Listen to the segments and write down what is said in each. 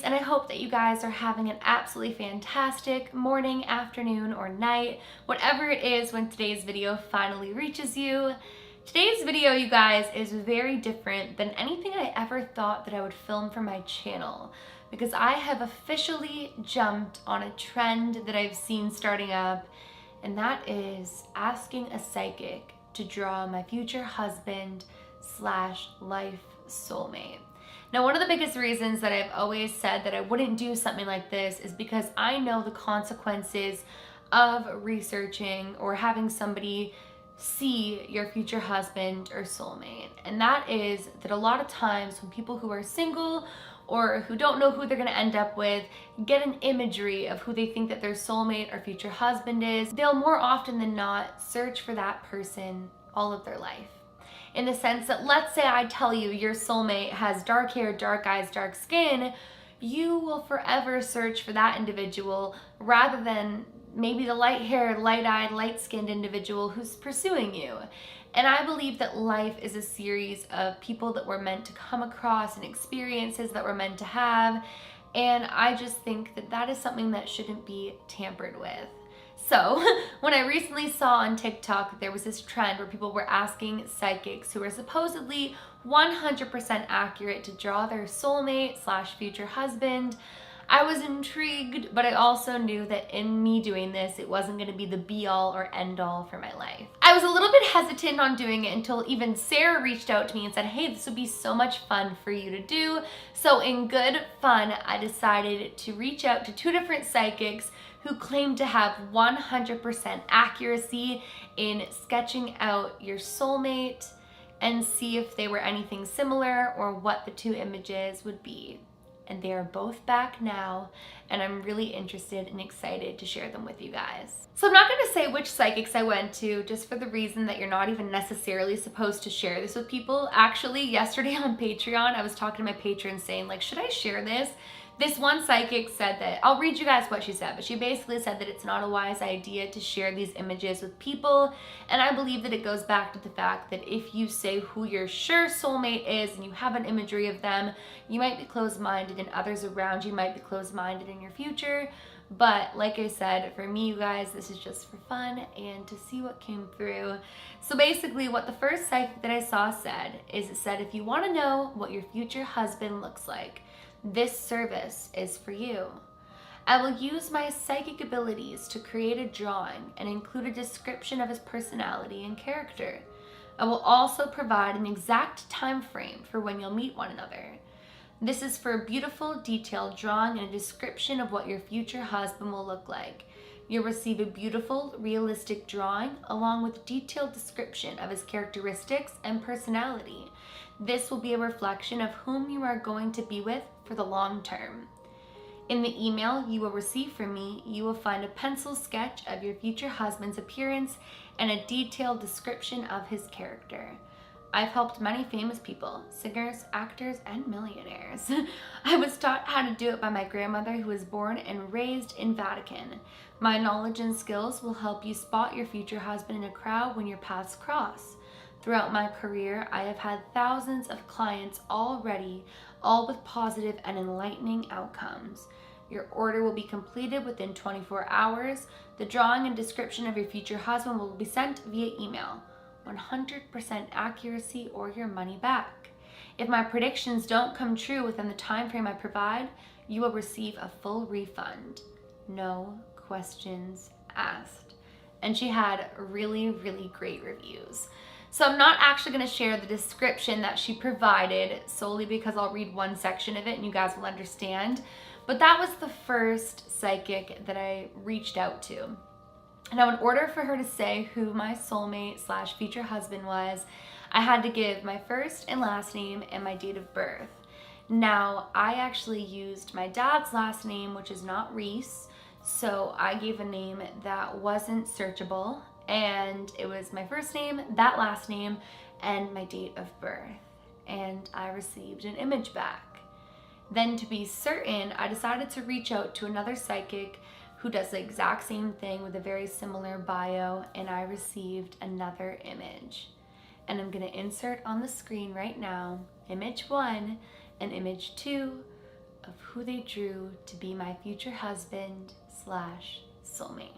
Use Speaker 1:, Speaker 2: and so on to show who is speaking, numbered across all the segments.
Speaker 1: And I hope that you guys are having an absolutely fantastic morning, afternoon, or night, whatever it is when today's video finally reaches you. Today's video, you guys, is very different than anything I ever thought that I would film for my channel, because I have officially jumped on a trend that I've seen starting up, and that is asking a psychic to draw my future husband slash life soulmate. Now, one of the biggest reasons that I've always said that I wouldn't do something like this is because I know the consequences of researching or having somebody see your future husband or soulmate. And that is that a lot of times when people who are single or who don't know who they're gonna end up with get an imagery of who they think that their soulmate or future husband is, they'll more often than not search for that person all of their life. In the sense that, let's say I tell you your soulmate has dark hair, dark eyes, dark skin, you will forever search for that individual rather than maybe the light-haired, light-eyed, light-skinned individual who's pursuing you. And I believe that life is a series of people that we're meant to come across and experiences that we're meant to have. And I just think that that is something that shouldn't be tampered with. So when I recently saw on TikTok that there was this trend where people were asking psychics who are supposedly 100% accurate to draw their soulmate slash future husband, I was intrigued, but I also knew that in me doing this, it wasn't going to be the be all or end all for my life. I was a little bit hesitant on doing it until even Sarah reached out to me and said, hey, this would be so much fun for you to do. So in good fun, I decided to reach out to two different psychics who claim to have 100% accuracy in sketching out your soulmate and see if they were anything similar or what the two images would be. And they are both back now, and I'm really interested and excited to share them with you guys. So I'm not going to say which psychics I went to, just for the reason that you're not even necessarily supposed to share this with people. Actually, yesterday on Patreon, I was talking to my patrons saying, like, should I share this? This one psychic said that, I'll read you guys what she said, but she basically said that it's not a wise idea to share these images with people. And I believe that it goes back to the fact that if you say who your sure soulmate is and you have an imagery of them, you might be closed-minded and others around you might be closed-minded in your future. But like I said, for me, you guys, this is just for fun and to see what came through. So basically what the first psychic that I saw said is, it said, if you want to know what your future husband looks like, this service is for you. I will use my psychic abilities to create a drawing and include a description of his personality and character. I will also provide an exact time frame for when you'll meet one another. This is for a beautiful, detailed drawing and a description of what your future husband will look like. You'll receive a beautiful, realistic drawing along with a detailed description of his characteristics and personality. This will be a reflection of whom you are going to be with for the long term. In the email you will receive from me, you will find a pencil sketch of your future husband's appearance and a detailed description of his character. I've helped many famous people, singers, actors, and millionaires. I was taught how to do it by my grandmother, who was born and raised in Vatican. My knowledge and skills will help you spot your future husband in a crowd when your paths cross. Throughout my career, I have had thousands of clients already, all with positive and enlightening outcomes. Your order will be completed within 24 hours. The drawing and description of your future husband will be sent via email. 100% accuracy or your money back. If my predictions don't come true within the time frame I provide, you will receive a full refund. No questions asked. And she had really, really great reviews. So I'm not actually going to share the description that she provided solely because I'll read one section of it and you guys will understand. But that was the first psychic that I reached out to. Now, in order for her to say who my soulmate slash future husband was, I had to give my first and last name and my date of birth. Now, I actually used my dad's last name, which is not Reese, so I gave a name that wasn't searchable. And it was my first name, that last name, and my date of birth. And I received an image back. Then to be certain, I decided to reach out to another psychic who does the exact same thing with a very similar bio, and I received another image. And I'm gonna insert on the screen right now, image 1 and image 2 of who they drew to be my future husband / soulmate.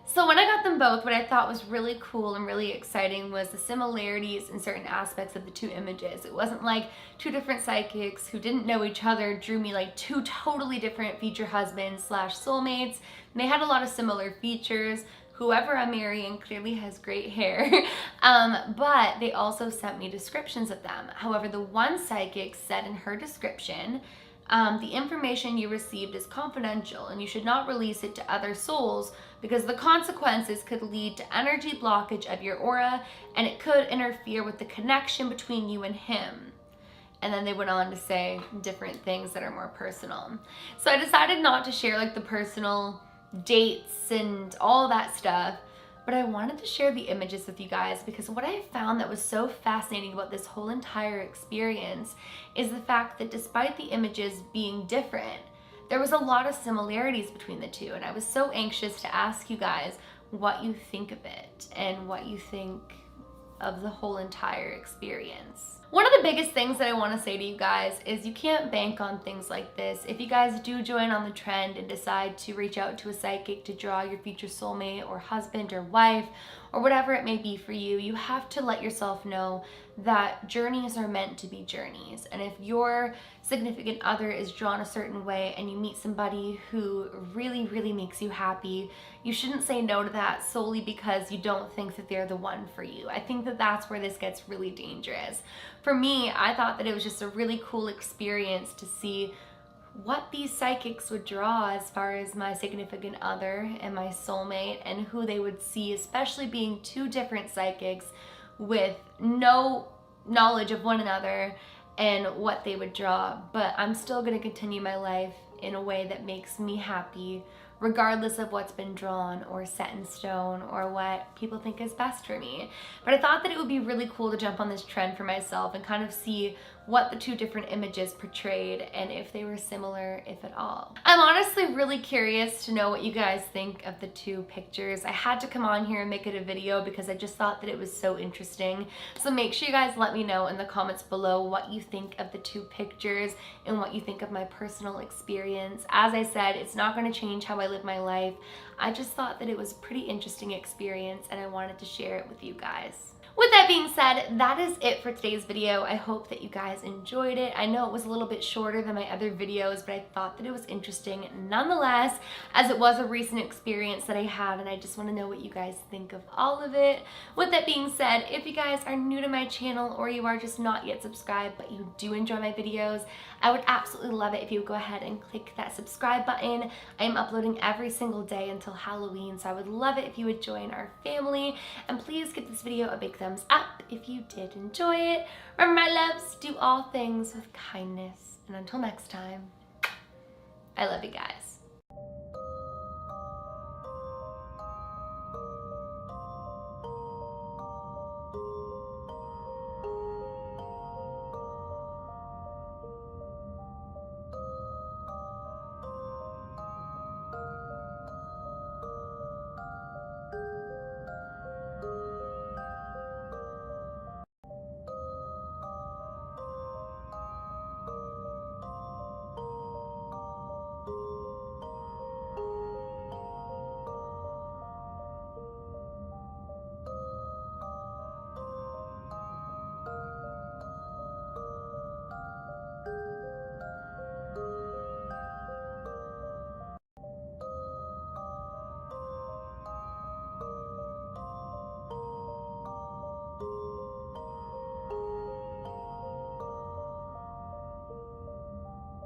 Speaker 1: So when I got them both, what I thought was really cool and really exciting was the similarities in certain aspects of the two images. It wasn't like two different psychics who didn't know each other drew me like two totally different future husbands / soulmates. And they had a lot of similar features. Whoever I'm marrying clearly has great hair, but they also sent me descriptions of them. However, the one psychic said in her description, the information you received is confidential and you should not release it to other souls because the consequences could lead to energy blockage of your aura and it could interfere with the connection between you and him. And then they went on to say different things that are more personal. So I decided not to share like the personal dates and all that stuff, but I wanted to share the images with you guys because what I found that was so fascinating about this whole entire experience is the fact that despite the images being different, there was a lot of similarities between the two, and I was so anxious to ask you guys what you think of it and what you think of the whole entire experience. One of the biggest things that I want to say to you guys is you can't bank on things like this. If you guys do join on the trend and decide to reach out to a psychic to draw your future soulmate or husband or wife or whatever it may be for you, you have to let yourself know that journeys are meant to be journeys. And if your significant other is drawn a certain way and you meet somebody who really, really makes you happy, you shouldn't say no to that solely because you don't think that they're the one for you. I think that that's where this gets really dangerous. For me, I thought that it was just a really cool experience to see what these psychics would draw as far as my significant other and my soulmate and who they would see, especially being two different psychics with no knowledge of one another and what they would draw. But I'm still going to continue my life in a way that makes me happy, regardless of what's been drawn or set in stone or what people think is best for me. But I thought that it would be really cool to jump on this trend for myself and kind of see what the two different images portrayed and if they were similar, if at all. I'm honestly really curious to know what you guys think of the two pictures. I had to come on here and make it a video because I just thought that it was so interesting. So make sure you guys let me know in the comments below what you think of the two pictures and what you think of my personal experience. As I said, it's not going to change how I live my life. I just thought that it was a pretty interesting experience and I wanted to share it with you guys. With that being said, that is it for today's video. I hope that you guys enjoyed it. I know it was a little bit shorter than my other videos, but I thought that it was interesting nonetheless, as it was a recent experience that I had, and I just want to know what you guys think of all of it. With that being said, if you guys are new to my channel or you are just not yet subscribed, but you do enjoy my videos, I would absolutely love it if you would go ahead and click that subscribe button. I am uploading every single day until Halloween, so I would love it if you would join our family. And please give this video a big thumbs up if you did enjoy it. Remember, my loves, do all things with kindness. And until next time, I love you guys.